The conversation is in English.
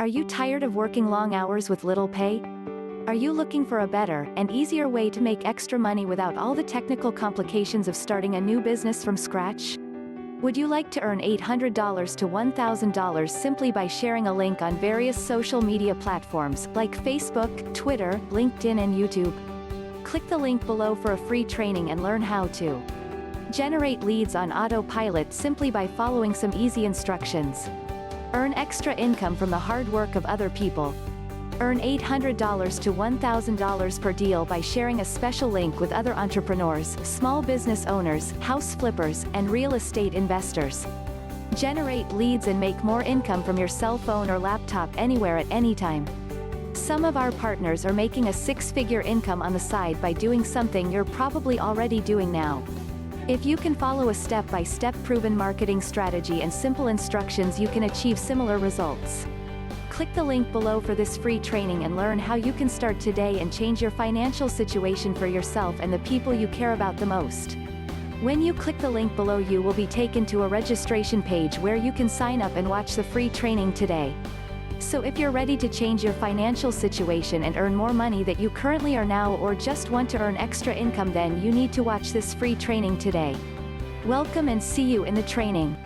Are you tired of working long hours with little pay? Are you looking for a better and easier way to make extra money without all the technical complications of starting a new business from scratch? Would you like to earn $800 to $1,000 simply by sharing a link on various social media platforms like Facebook, Twitter, LinkedIn, and YouTube? Click the link below for a free training and learn how to generate leads on autopilot simply by following some easy instructions. Earn extra income from the hard work of other people. Earn $800 to $1,000 per deal by sharing a special link with other entrepreneurs, small business owners, house flippers, and real estate investors. Generate leads and make more income from your cell phone or laptop anywhere at any time. Some of our partners are making a six-figure income on the side by doing something you're probably already doing now. If you can follow a step-by-step proven marketing strategy and simple instructions, you can achieve similar results. Click the link below for this free training and learn how you can start today and change your financial situation for yourself and the people you care about the most. When you click the link below, you will be taken to a registration page where you can sign up and watch the free training today. So if you're ready to change your financial situation and earn more money that you currently are now, or just want to earn extra income, then you need to watch this free training today. Welcome and see you in the training.